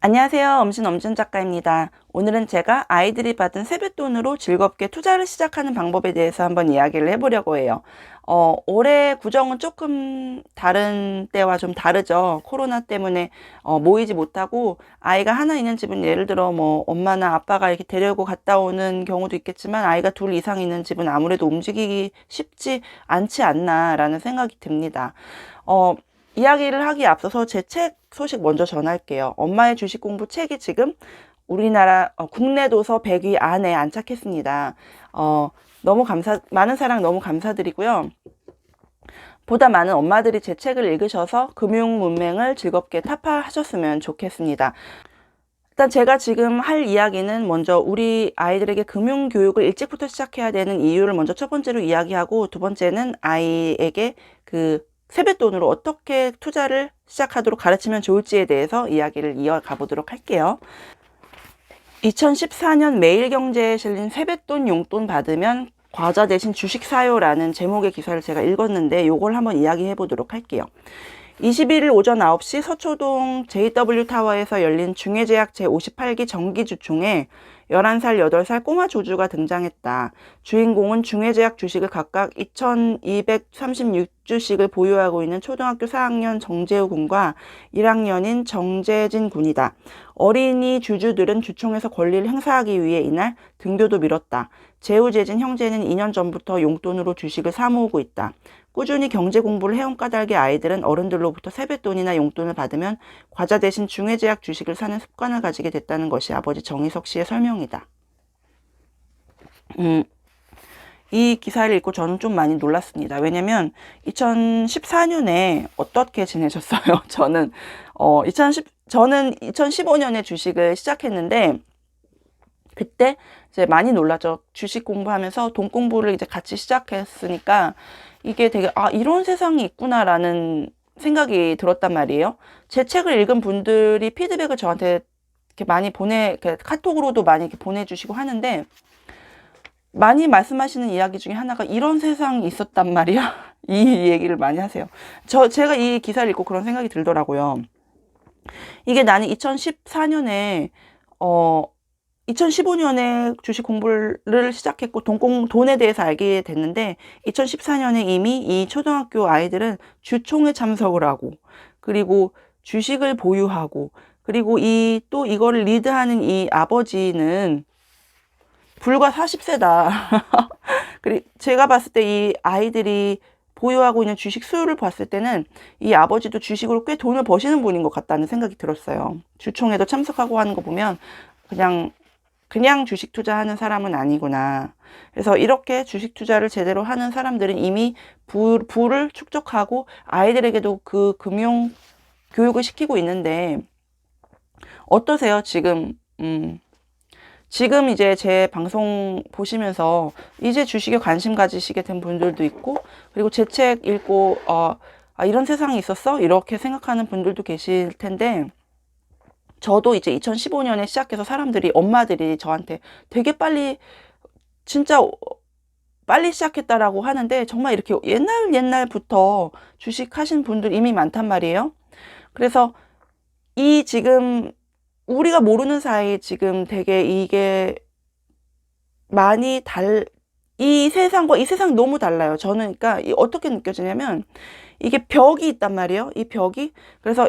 안녕하세요. 엄신 작가입니다. 오늘은 제가 아이들이 받은 세뱃돈으로 즐겁게 투자를 시작하는 방법에 대해서 한번 이야기를 해보려고 해요. 올해 구정은 조금 다른 때와 좀 다르죠. 코로나 때문에 모이지 못하고 아이가 하나 있는 집은 예를 들어 뭐 엄마나 아빠가 이렇게 데리고 갔다 오는 경우도 있겠지만 아이가 둘 이상 있는 집은 아무래도 움직이기 쉽지 않지 않나라는 생각이 듭니다. 이야기를 하기에 앞서서 제 책 소식 먼저 전할게요. 엄마의 주식 공부 책이 지금 우리나라 국내 도서 100위 안에 안착했습니다. 너무 많은 사랑 너무 감사드리고요. 보다 많은 엄마들이 제 책을 읽으셔서 금융 문맹을 즐겁게 타파하셨으면 좋겠습니다. 일단 제가 지금 할 이야기는 먼저 우리 아이들에게 금융 교육을 일찍부터 시작해야 되는 이유를 먼저 첫 번째로 이야기하고, 두 번째는 아이에게 그 세뱃돈으로 어떻게 투자를 시작하도록 가르치면 좋을지에 대해서 이야기를 이어가 보도록 할게요. 2014년 매일경제에 실린 세뱃돈 용돈 받으면 과자 대신 주식 사요라는 제목의 기사를 제가 읽었는데 요걸 한번 이야기해 보도록 할게요. 21일 오전 9시 서초동 JW타워에서 열린 중해제약 제58기 정기주총에 11살, 8살 꼬마 조주가 등장했다. 주인공은 중해제약 주식을 각각 2236주씩을 보유하고 있는 초등학교 4학년 정재우 군과 1학년인 정재진 군이다. 어린이 주주들은 주총에서 권리를 행사하기 위해 이날 등교도 미뤘다. 재우, 재진 형제는 2년 전부터 용돈으로 주식을 사모으고 있다. 꾸준히 경제 공부를 해온 까닭에 아이들은 어른들로부터 세뱃돈이나 용돈을 받으면 과자 대신 중해제약 주식을 사는 습관을 가지게 됐다는 것이 아버지 정희석 씨의 설명이다. 이 기사를 읽고 저는 좀 많이 놀랐습니다. 왜냐면 2014년에 어떻게 지내셨어요? 저는 2015년에 주식을 시작했는데 그때 이제 많이 놀랐죠. 주식 공부하면서 돈 공부를 이제 같이 시작했으니까 이게 되게 이런 세상이 있구나라는 생각이 들었단 말이에요. 제 책을 읽은 분들이 피드백을 저한테 이렇게 많이 카톡으로도 많이 이렇게 보내주시고 하는데, 많이 말씀하시는 이야기 중에 하나가 이런 세상이 있었단 말이야. 이 얘기를 많이 하세요. 제가 이 기사를 읽고 그런 생각이 들더라고요. 이게 나는 2014년에 2015년에 주식 공부를 시작했고 돈에 대해서 알게 됐는데 2014년에 이미 이 초등학교 아이들은 주총에 참석을 하고, 그리고 주식을 보유하고, 그리고 또 이거를 리드하는 이 아버지는 불과 40세다. 그리고 제가 봤을 때 이 아이들이 보유하고 있는 주식 수요를 봤을 때는 이 아버지도 주식으로 꽤 돈을 버시는 분인 것 같다는 생각이 들었어요. 주총에도 참석하고 하는 거 보면 그냥 주식 투자하는 사람은 아니구나. 그래서 이렇게 주식 투자를 제대로 하는 사람들은 이미 부를 축적하고 아이들에게도 그 금융 교육을 시키고 있는데, 어떠세요? 지금 이제 제 방송 보시면서 이제 주식에 관심 가지시게 된 분들도 있고, 그리고 제 책 읽고 이런 세상이 있었어? 이렇게 생각하는 분들도 계실 텐데, 저도 이제 2015년에 시작해서 엄마들이 저한테 되게 진짜 빨리 시작했다라고 하는데, 정말 이렇게 옛날부터 주식 하신 분들 이미 많단 말이에요. 그래서 지금 우리가 모르는 사이에 지금 되게 이게 이 세상 너무 달라요. 저는 그러니까 어떻게 느껴지냐면 이게 벽이 있단 말이에요. 이 벽이. 그래서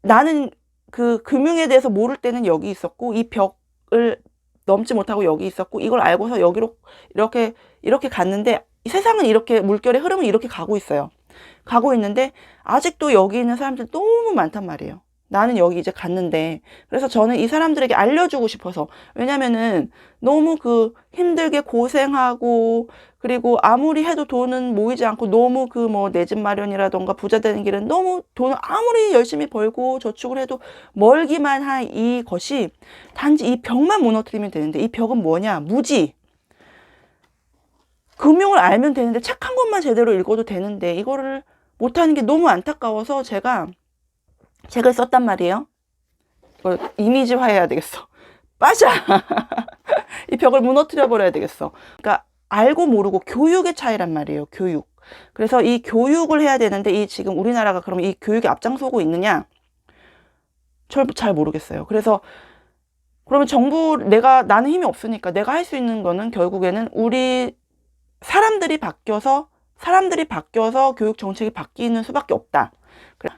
나는 그 금융에 대해서 모를 때는 여기 있었고, 이 벽을 넘지 못하고 여기 있었고, 이걸 알고서 여기로 이렇게 갔는데, 이 세상은 이렇게 물결의 흐름은 이렇게 가고 있어요. 가고 있는데 아직도 여기 있는 사람들 너무 많단 말이에요. 나는 여기 이제 갔는데. 그래서 저는 이 사람들에게 알려주고 싶어서. 왜냐면은 너무 힘들게 고생하고, 그리고 아무리 해도 돈은 모이지 않고, 너무 내 집 마련이라던가 부자 되는 길은 너무 돈을 아무리 열심히 벌고 저축을 해도 멀기만 한 이것이 단지 이 벽만 무너뜨리면 되는데, 이 벽은 뭐냐? 무지. 금융을 알면 되는데, 착한 것만 제대로 읽어도 되는데 이거를 못하는 게 너무 안타까워서 제가 책을 썼단 말이에요. 이걸 이미지화해야 되겠어. 빠져! 이 벽을 무너뜨려 버려야 되겠어. 그러니까 알고 모르고 교육의 차이란 말이에요. 교육. 그래서 이 교육을 해야 되는데, 지금 우리나라가 그럼 이 교육에 앞장서고 있느냐? 잘 모르겠어요. 그래서 그러면 나는 힘이 없으니까 내가 할 수 있는 거는 결국에는 사람들이 바뀌어서 교육 정책이 바뀌는 수밖에 없다.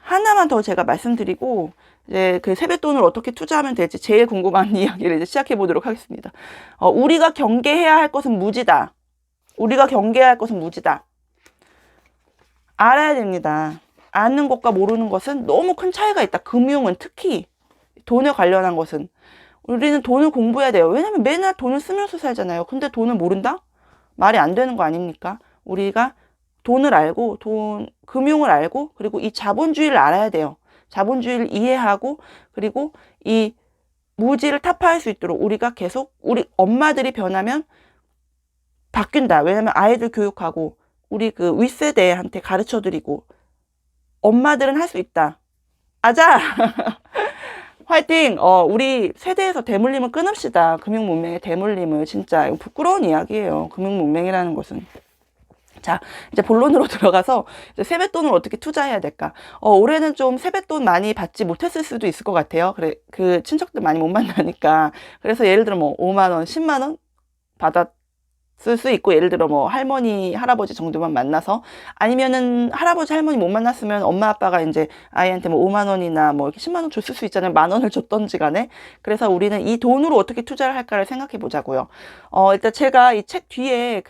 하나만 더 제가 말씀드리고 이제 그 세뱃돈을 어떻게 투자하면 될지 제일 궁금한 이야기를 이제 시작해 보도록 하겠습니다. 우리가 경계해야 할 것은 무지다. 알아야 됩니다. 아는 것과 모르는 것은 너무 큰 차이가 있다. 금융은 특히 돈에 관련한 것은 우리는 돈을 공부해야 돼요. 왜냐면 맨날 돈을 쓰면서 살잖아요. 근데 돈을 모른다? 말이 안 되는 거 아닙니까? 우리가 돈을 알고 금융을 알고 그리고 이 자본주의를 알아야 돼요. 자본주의를 이해하고 그리고 이 무지를 타파할 수 있도록 우리가 계속 우리 엄마들이 변하면 바뀐다. 왜냐면 아이들 교육하고 우리 그 윗세대한테 가르쳐 드리고 엄마들은 할 수 있다. 아자! 화이팅! 우리 세대에서 대물림을 끊읍시다. 금융문맹의 대물림을. 진짜 이거 부끄러운 이야기예요. 금융문맹이라는 것은. 자, 이제 본론으로 들어가서 이제 세뱃돈을 어떻게 투자해야 될까? 올해는 좀 세뱃돈 많이 받지 못했을 수도 있을 것 같아요. 그래, 그 친척들 많이 못 만나니까. 그래서 예를 들어 뭐 5만 원, 10만 원 받았을 수 있고, 예를 들어 뭐 할머니, 할아버지 정도만 만나서, 아니면은 할아버지, 할머니 못 만났으면 엄마, 아빠가 이제 아이한테 뭐 5만 원이나 뭐 이렇게 10만 원 줬을 수 있잖아요. 만 원을 줬던지 간에. 그래서 우리는 이 돈으로 어떻게 투자를 할까를 생각해 보자고요. 일단 제가 이 책 뒤에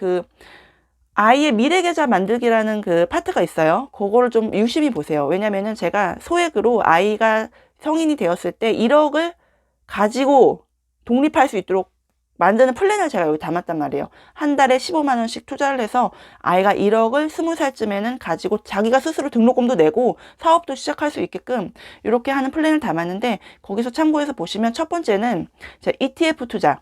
아이의 미래 계좌 만들기라는 그 파트가 있어요. 그거를 좀 유심히 보세요. 왜냐면은 제가 소액으로 아이가 성인이 되었을 때 1억을 가지고 독립할 수 있도록 만드는 플랜을 제가 여기 담았단 말이에요. 한 달에 15만 원씩 투자를 해서 아이가 1억을 20살쯤에는 가지고 자기가 스스로 등록금도 내고 사업도 시작할 수 있게끔 이렇게 하는 플랜을 담았는데, 거기서 참고해서 보시면 첫 번째는 ETF 투자.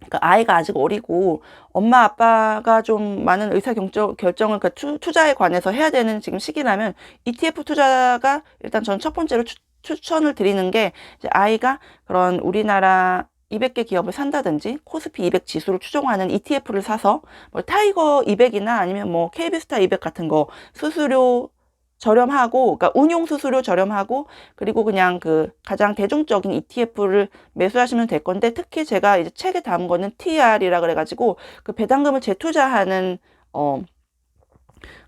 그러니까 아이가 아직 어리고 엄마 아빠가 좀 많은 의사결정을 투자에 관해서 해야 되는 지금 시기라면 ETF 투자가 일단 전 첫 번째로 추천을 드리는 게, 이제 아이가 그런 우리나라 200개 기업을 산다든지 코스피 200 지수를 추종하는 ETF를 사서 뭐 타이거 200이나 아니면 뭐 KB스타 200 같은 거 수수료 저렴하고, 그러니까 운용 수수료 저렴하고, 그리고 그냥 그 가장 대중적인 ETF를 매수하시면 될 건데, 특히 제가 이제 책에 담은 거는 TR이라 그래가지고 그 배당금을 재투자하는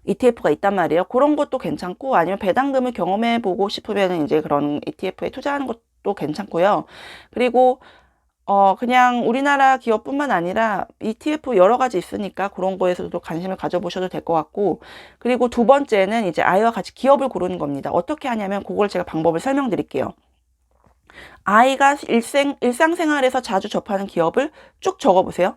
ETF가 있단 말이에요. 그런 것도 괜찮고, 아니면 배당금을 경험해 보고 싶으면 이제 그런 ETF에 투자하는 것도 괜찮고요. 그리고 그냥 우리나라 기업뿐만 아니라 ETF 여러 가지 있으니까 그런 거에서도 관심을 가져보셔도 될 것 같고, 그리고 두 번째는 이제 아이와 같이 기업을 고르는 겁니다. 어떻게 하냐면 그걸 제가 방법을 설명드릴게요. 아이가 일상생활에서 자주 접하는 기업을 쭉 적어보세요.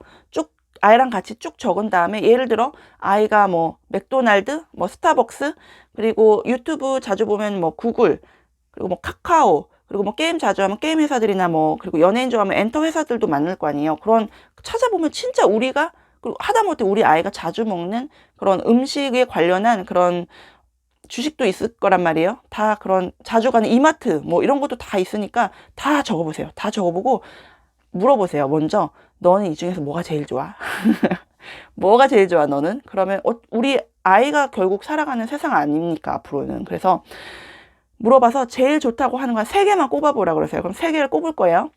아이랑 같이 쭉 적은 다음에, 예를 들어 아이가 뭐 맥도날드, 뭐 스타벅스, 그리고 유튜브 자주 보면 뭐 구글, 그리고 뭐 카카오, 그리고 뭐 게임 자주 하면 게임 회사들이나 뭐, 그리고 연예인 좋아하면 엔터 회사들도 많을 거 아니에요. 그런 찾아보면 진짜 우리가, 그리고 하다못해 우리 아이가 자주 먹는 그런 음식에 관련한 그런 주식도 있을 거란 말이에요. 다 그런 자주 가는 이마트 뭐 이런 것도 다 있으니까 다 적어보세요. 다 적어보고 물어보세요. 먼저 너는 이 중에서 뭐가 제일 좋아? 뭐가 제일 좋아 너는? 그러면 우리 아이가 결국 살아가는 세상 아닙니까 앞으로는. 그래서 물어봐서 제일 좋다고 하는 건 3개만 꼽아보라 그러세요. 그럼 3개를 꼽을 거예요.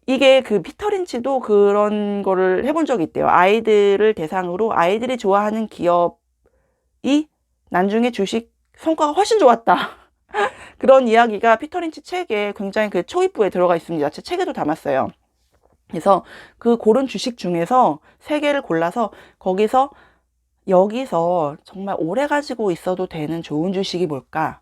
이게 그 피터 린치도 그런 거를 해본 적이 있대요. 아이들을 대상으로 아이들이 좋아하는 기업이 나중에 주식 성과가 훨씬 좋았다. 그런 이야기가 피터 린치 책에 굉장히 그 초입부에 들어가 있습니다. 제 책에도 담았어요. 그래서 그 고른 주식 중에서 3개를 골라서 여기서 정말 오래 가지고 있어도 되는 좋은 주식이 뭘까?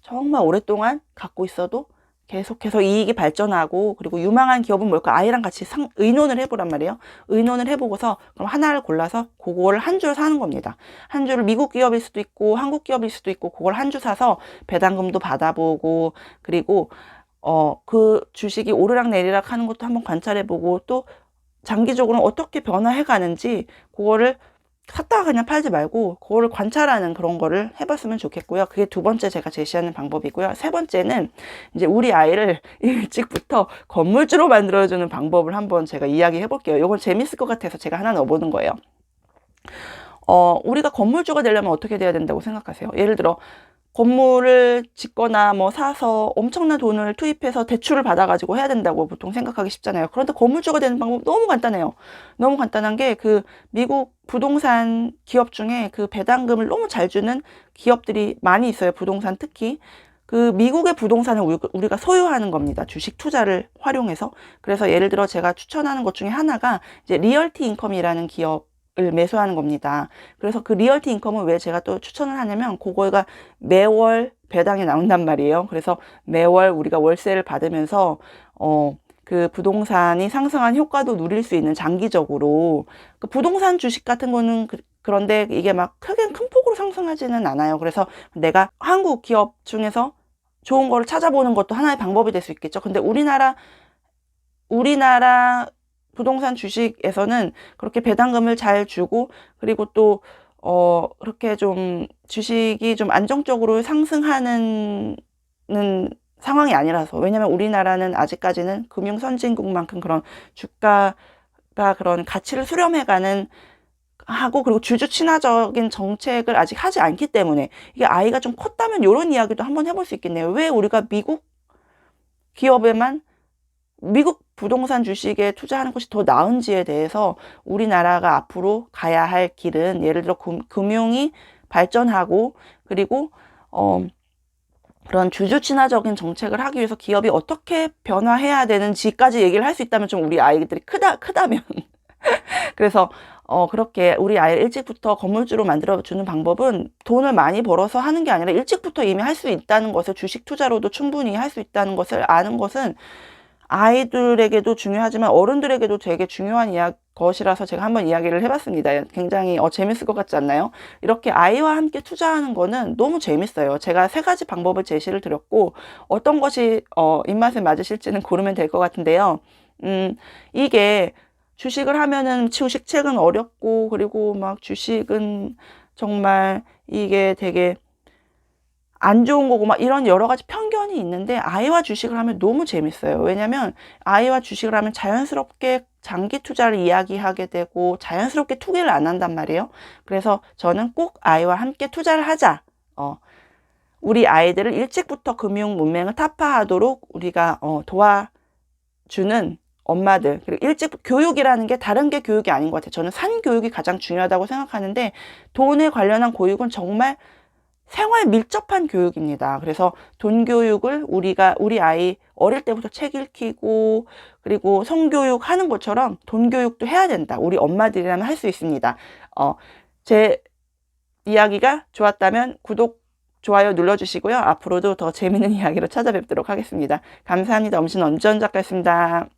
정말 오랫동안 갖고 있어도 계속해서 이익이 발전하고, 그리고 유망한 기업은 뭘까? 아이랑 같이 의논을 해보란 말이에요. 의논을 해보고서 그럼 하나를 골라서 그거를 한 줄 사는 겁니다. 한 줄을 미국 기업일 수도 있고 한국 기업일 수도 있고, 그걸 한 줄 사서 배당금도 받아보고, 그리고 그 주식이 오르락 내리락 하는 것도 한번 관찰해보고, 또 장기적으로 어떻게 변화해 가는지 그거를 샀다가 그냥 팔지 말고 그거를 관찰하는 그런 거를 해봤으면 좋겠고요. 그게 두 번째 제가 제시하는 방법이고요. 세 번째는 이제 우리 아이를 일찍부터 건물주로 만들어주는 방법을 한번 제가 이야기해 볼게요. 이건 재밌을 것 같아서 제가 하나 넣어보는 거예요. 우리가 건물주가 되려면 어떻게 돼야 된다고 생각하세요? 예를 들어 건물을 짓거나 뭐 사서 엄청난 돈을 투입해서 대출을 받아가지고 해야 된다고 보통 생각하기 쉽잖아요. 그런데 건물주가 되는 방법 너무 간단해요. 너무 간단한 게 그 미국 부동산 기업 중에 그 배당금을 너무 잘 주는 기업들이 많이 있어요. 부동산 특히. 그 미국의 부동산을 우리가 소유하는 겁니다. 주식 투자를 활용해서. 그래서 예를 들어 제가 추천하는 것 중에 하나가 이제 리얼티 인컴이라는 기업을 매수하는 겁니다. 그래서 그 리얼티 인컴은 왜 제가 또 추천을 하냐면 그거가 매월 배당이 나온단 말이에요. 그래서 매월 우리가 월세를 받으면서 그 부동산이 상승한 효과도 누릴 수 있는 장기적으로 그 부동산 주식 같은 거는 그런데 이게 막 크게 큰 폭으로 상승하지는 않아요. 그래서 내가 한국 기업 중에서 좋은 거를 찾아보는 것도 하나의 방법이 될 수 있겠죠. 근데 우리나라 부동산 주식에서는 그렇게 배당금을 잘 주고 그리고 또 그렇게 좀 주식이 좀 안정적으로 상승하는 상황이 아니라서. 왜냐면 우리나라는 아직까지는 금융 선진국만큼 그런 주가가 그런 가치를 수렴해가는 하고 그리고 주주 친화적인 정책을 아직 하지 않기 때문에 이게 아이가 좀 컸다면 이런 이야기도 한번 해볼 수 있겠네요. 왜 우리가 미국 기업에만 미국 부동산 주식에 투자하는 것이 더 나은지에 대해서 우리나라가 앞으로 가야 할 길은 예를 들어 금융이 발전하고 그리고 그런 주주 친화적인 정책을 하기 위해서 기업이 어떻게 변화해야 되는지까지 얘기를 할 수 있다면 좀 우리 아이들이 크다면 그래서 그렇게 우리 아이를 일찍부터 건물주로 만들어주는 방법은 돈을 많이 벌어서 하는 게 아니라 일찍부터 이미 할 수 있다는 것을 주식 투자로도 충분히 할 수 있다는 것을 아는 것은 아이들에게도 중요하지만 어른들에게도 되게 중요한 것이라서 제가 한번 이야기를 해봤습니다. 굉장히 재밌을 것 같지 않나요? 이렇게 아이와 함께 투자하는 거는 너무 재밌어요. 제가 3가지 방법을 제시를 드렸고 어떤 것이 입맛에 맞으실지는 고르면 될 것 같은데요. 이게 주식을 하면은 주식책은 어렵고 그리고 막 주식은 정말 이게 되게 안 좋은 거고 막 이런 여러 가지 편견이 있는데 아이와 주식을 하면 너무 재밌어요. 왜냐면 아이와 주식을 하면 자연스럽게 장기 투자를 이야기하게 되고 자연스럽게 투기를 안 한단 말이에요. 그래서 저는 꼭 아이와 함께 투자를 하자. 우리 아이들을 일찍부터 금융 문맹을 타파하도록 우리가 도와주는 엄마들, 그리고 일찍 교육이라는 게 다른 게 교육이 아닌 것 같아요. 저는 산교육이 가장 중요하다고 생각하는데 돈에 관련한 교육은 정말 생활 밀접한 교육입니다. 그래서 돈 교육을 우리 아이 어릴 때부터 책 읽히고 그리고 성교육 하는 것처럼 돈 교육도 해야 된다. 우리 엄마들이라면 할 수 있습니다. 제 이야기가 좋았다면 구독, 좋아요 눌러주시고요. 앞으로도 더 재밌는 이야기로 찾아뵙도록 하겠습니다. 감사합니다. 엄신 엄지원 작가였습니다.